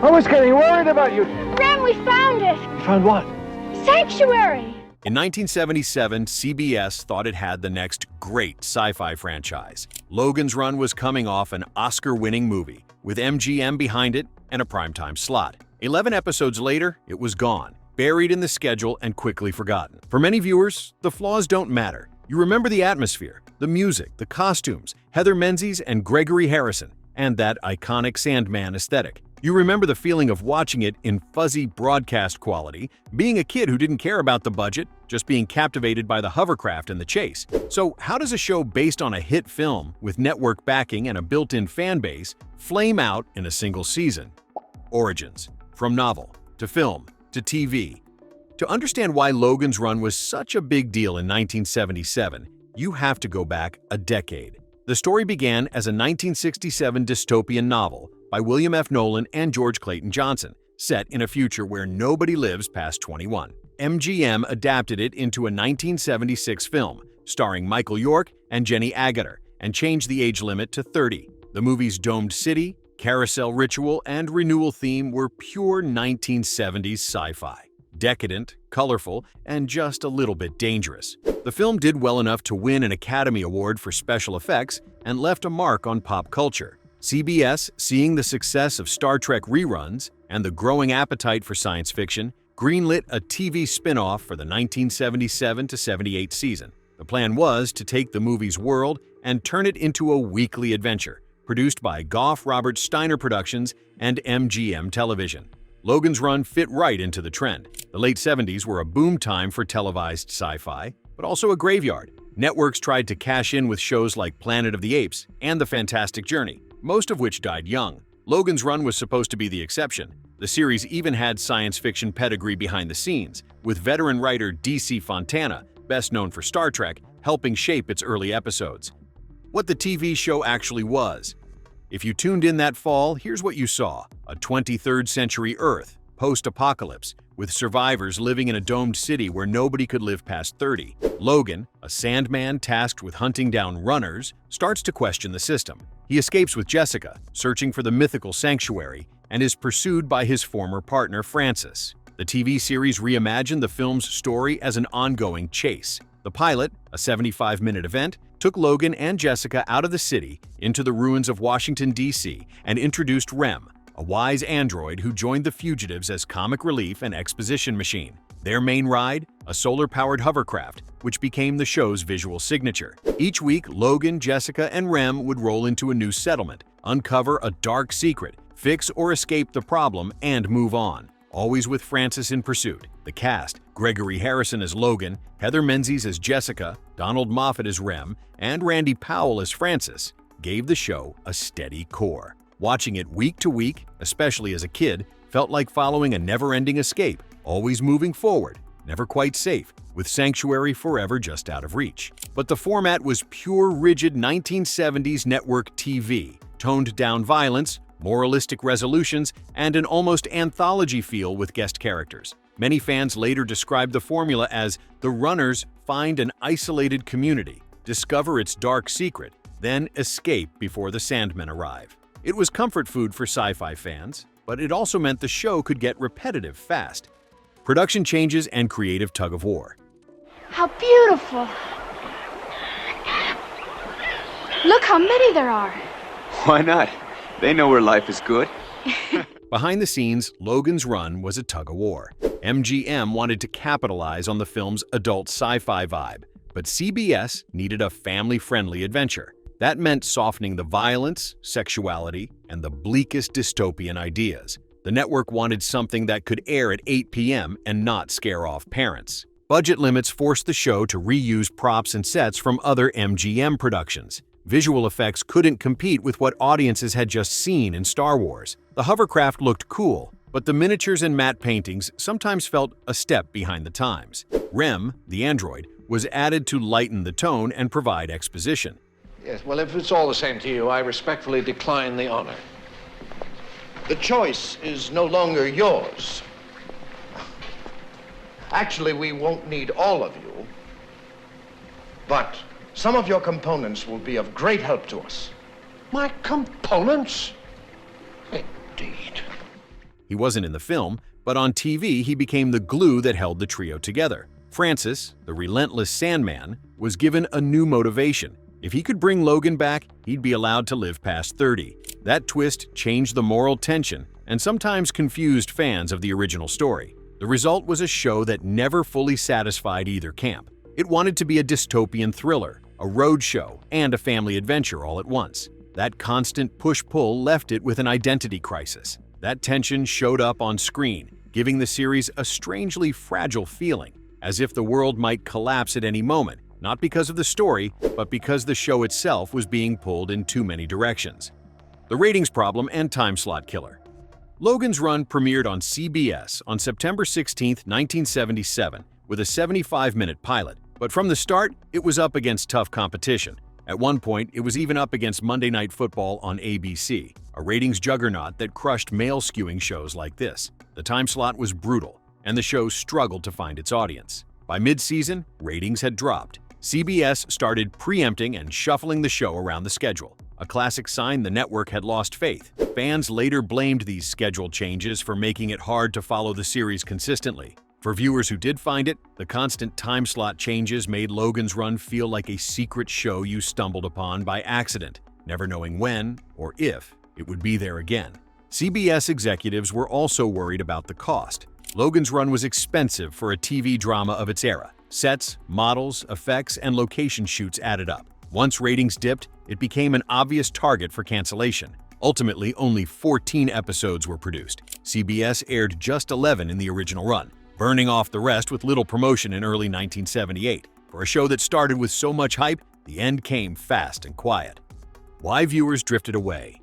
I was getting worried about you. Ren, we found it! You found what? Sanctuary! In 1977, CBS thought it had the next great sci-fi franchise. Logan's Run was coming off an Oscar-winning movie, with MGM behind it and a primetime slot. 11 episodes later, it was gone, buried in the schedule and quickly forgotten. For many viewers, the flaws don't matter. You remember the atmosphere, the music, the costumes, Heather Menzies and Gregory Harrison, and that iconic Sandman aesthetic. You remember the feeling of watching it in fuzzy broadcast quality, being a kid who didn't care about the budget, just being captivated by the hovercraft and the chase. So how does a show based on a hit film with network backing and a built-in fan base flame out in a single season? Origins. From novel, to film, to TV. To understand why Logan's Run was such a big deal in 1977, you have to go back a decade. The story began as a 1967 dystopian novel by William F. Nolan and George Clayton Johnson, set in a future where nobody lives past 21. MGM adapted it into a 1976 film, starring Michael York and Jenny Agutter, and changed the age limit to 30. The movie's domed city, carousel ritual, and renewal theme were pure 1970s sci-fi. Decadent, colorful, and just a little bit dangerous. The film did well enough to win an Academy Award for special effects and left a mark on pop culture. CBS, seeing the success of Star Trek reruns and the growing appetite for science fiction, greenlit a TV spin-off for the 1977-78 season. The plan was to take the movie's world and turn it into a weekly adventure, produced by Goff Robert Steiner Productions and MGM Television. Logan's Run fit right into the trend. The late 70s were a boom time for televised sci-fi, but also a graveyard. Networks tried to cash in with shows like Planet of the Apes and The Fantastic Journey, most of which died young. Logan's Run was supposed to be the exception. The series even had science fiction pedigree behind the scenes, with veteran writer D.C. Fontana, best known for Star Trek, helping shape its early episodes. What the TV show actually was. If you tuned in that fall, here's what you saw: a 23rd century Earth, post-apocalypse, with survivors living in a domed city where nobody could live past 30. Logan, a Sandman tasked with hunting down runners, starts to question the system. He escapes with Jessica, searching for the mythical sanctuary, and is pursued by his former partner Francis. The TV series reimagined the film's story as an ongoing chase. The pilot, a 75-minute event, took Logan and Jessica out of the city into the ruins of Washington, D.C., and introduced Rem, a wise android who joined the fugitives as comic relief and exposition machine. Their main ride? A solar-powered hovercraft, which became the show's visual signature. Each week, Logan, Jessica, and Rem would roll into a new settlement, uncover a dark secret, fix or escape the problem, and move on, always with Francis in pursuit. The cast: Gregory Harrison as Logan, Heather Menzies as Jessica, Donald Moffat as Rem, and Randy Powell as Francis, gave the show a steady core. Watching it week to week, especially as a kid, felt like following a never-ending escape, always moving forward, never quite safe, with Sanctuary forever just out of reach. But the format was pure, rigid 1970s network TV, toned-down violence, moralistic resolutions, and an almost anthology feel with guest characters. Many fans later described the formula as the runners find an isolated community, discover its dark secret, then escape before the Sandmen arrive. It was comfort food for sci-fi fans, but it also meant the show could get repetitive fast. Production changes and creative tug-of-war. How beautiful! Look how many there are! Why not? They know where life is good. Behind the scenes, Logan's Run was a tug-of-war. MGM wanted to capitalize on the film's adult sci-fi vibe, but CBS needed a family-friendly adventure. That meant softening the violence, sexuality, and the bleakest dystopian ideas. The network wanted something that could air at 8 p.m. and not scare off parents. Budget limits forced the show to reuse props and sets from other MGM productions. Visual effects couldn't compete with what audiences had just seen in Star Wars. The hovercraft looked cool, but the miniatures and matte paintings sometimes felt a step behind the times. Rem, the android, was added to lighten the tone and provide exposition. Yes, well, if it's all the same to you, I respectfully decline the honor. The choice is no longer yours. Actually, we won't need all of you, but some of your components will be of great help to us. My components? Indeed. He wasn't in the film, but on TV he became the glue that held the trio together. Francis, the relentless Sandman, was given a new motivation. If he could bring Logan back, he'd be allowed to live past 30. That twist changed the moral tension and sometimes confused fans of the original story. The result was a show that never fully satisfied either camp. It wanted to be a dystopian thriller, a roadshow, and a family adventure all at once. That constant push-pull left it with an identity crisis. That tension showed up on screen, giving the series a strangely fragile feeling, as if the world might collapse at any moment, not because of the story, but because the show itself was being pulled in too many directions. The ratings problem and time slot killer. Logan's Run premiered on CBS on September 16, 1977, with a 75-minute pilot, but from the start, it was up against tough competition. At one point, it was even up against Monday Night Football on ABC, a ratings juggernaut that crushed male-skewing shows like this. The time slot was brutal, and the show struggled to find its audience. By mid-season, ratings had dropped. CBS started preempting and shuffling the show around the schedule, a classic sign the network had lost faith. Fans later blamed these schedule changes for making it hard to follow the series consistently. For viewers who did find it, the constant time slot changes made Logan's Run feel like a secret show you stumbled upon by accident, never knowing when or if it would be there again. CBS executives were also worried about the cost. Logan's Run was expensive for a TV drama of its era. Sets, models, effects, and location shoots added up. Once ratings dipped, it became an obvious target for cancellation. Ultimately, only 14 episodes were produced. CBS aired just 11 in the original run, burning off the rest with little promotion in early 1978. For a show that started with so much hype, the end came fast and quiet. Why viewers drifted away?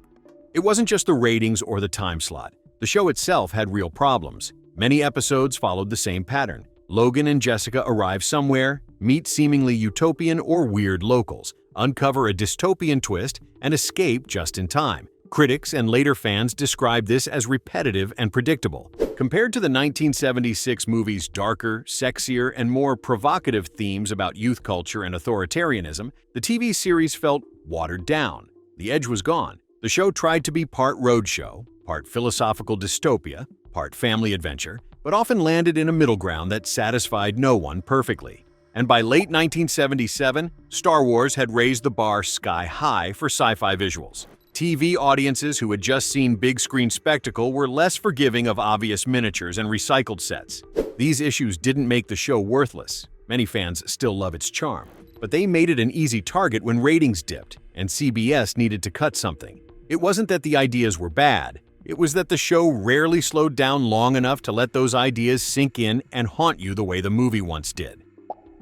It wasn't just the ratings or the time slot. The show itself had real problems. Many episodes followed the same pattern. Logan and Jessica arrive somewhere, meet seemingly utopian or weird locals, uncover a dystopian twist, and escape just in time. Critics and later fans describe this as repetitive and predictable. Compared to the 1976 movie's darker, sexier, and more provocative themes about youth culture and authoritarianism, the TV series felt watered down. The edge was gone. The show tried to be part roadshow, part philosophical dystopia, part family adventure, but often landed in a middle ground that satisfied no one perfectly. And by late 1977, Star Wars had raised the bar sky high for sci-fi visuals. TV audiences who had just seen big-screen spectacle were less forgiving of obvious miniatures and recycled sets. These issues didn't make the show worthless. Many fans still love its charm. But they made it an easy target when ratings dipped, and CBS needed to cut something. It wasn't that the ideas were bad. It was that the show rarely slowed down long enough to let those ideas sink in and haunt you the way the movie once did.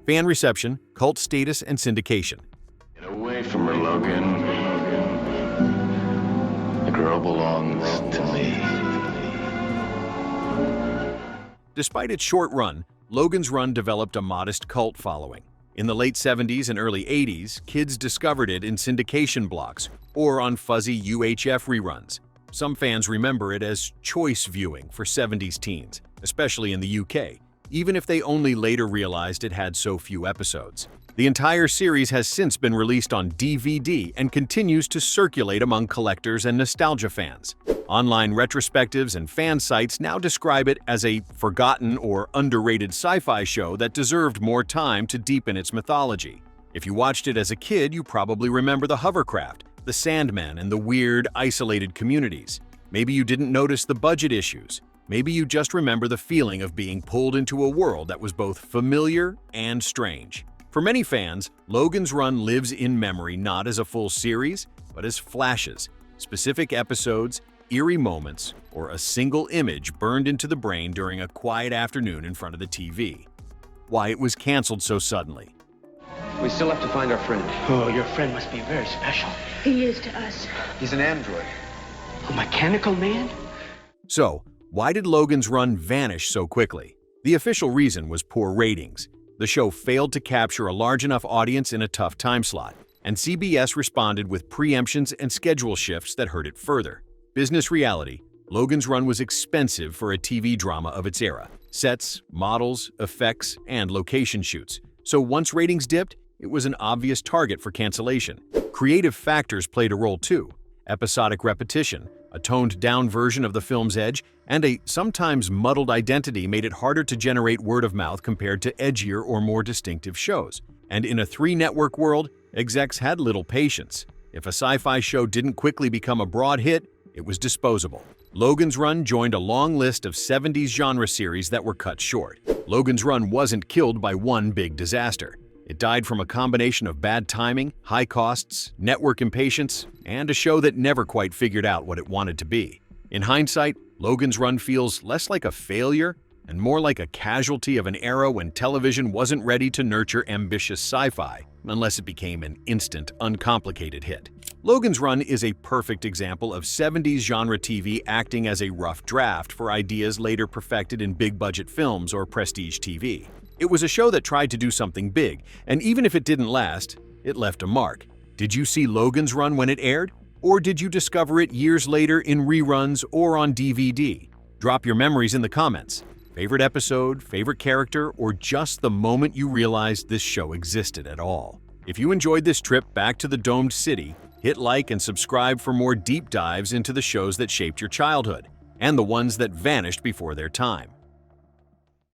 Fan reception, cult status, and syndication. Get away from her, Logan. The girl belongs to me. Despite its short run, Logan's Run developed a modest cult following. In the late 70s and early 80s, kids discovered it in syndication blocks or on fuzzy UHF reruns. Some fans remember it as choice viewing for 70s teens, especially in the UK, even if they only later realized it had so few episodes. The entire series has since been released on DVD and continues to circulate among collectors and nostalgia fans. Online retrospectives and fan sites now describe it as a forgotten or underrated sci-fi show that deserved more time to deepen its mythology. If you watched it as a kid, you probably remember the hovercraft, the Sandmen, and the weird, isolated communities. Maybe you didn't notice the budget issues. Maybe you just remember the feeling of being pulled into a world that was both familiar and strange. For many fans, Logan's Run lives in memory not as a full series, but as flashes, specific episodes, eerie moments, or a single image burned into the brain during a quiet afternoon in front of the TV. Why it was canceled so suddenly. We still have to find our friend. Oh, your friend must be very special. He is to us. He's an android. A mechanical man? So, why did Logan's Run vanish so quickly? The official reason was poor ratings. The show failed to capture a large enough audience in a tough time slot, and CBS responded with preemptions and schedule shifts that hurt it further. Business reality, Logan's Run was expensive for a TV drama of its era. Sets, models, effects, and location shoots. So once ratings dipped, it was an obvious target for cancellation. Creative factors played a role too. Episodic repetition, A toned-down version of the film's edge and a sometimes muddled identity made it harder to generate word of mouth compared to edgier or more distinctive shows. And in a 3-network world, execs had little patience. If a sci-fi show didn't quickly become a broad hit, it was disposable. Logan's Run joined a long list of 70s genre series that were cut short. Logan's Run wasn't killed by one big disaster. It died from a combination of bad timing, high costs, network impatience, and a show that never quite figured out what it wanted to be. In hindsight, Logan's Run feels less like a failure and more like a casualty of an era when television wasn't ready to nurture ambitious sci-fi, unless it became an instant, uncomplicated hit. Logan's Run is a perfect example of 70s genre TV acting as a rough draft for ideas later perfected in big-budget films or prestige TV. It was a show that tried to do something big, and even if it didn't last, it left a mark. Did you see Logan's Run when it aired? Or did you discover it years later in reruns or on DVD? Drop your memories in the comments. Favorite episode, favorite character, or just the moment you realized this show existed at all. If you enjoyed this trip back to the domed city, hit like and subscribe for more deep dives into the shows that shaped your childhood, and the ones that vanished before their time.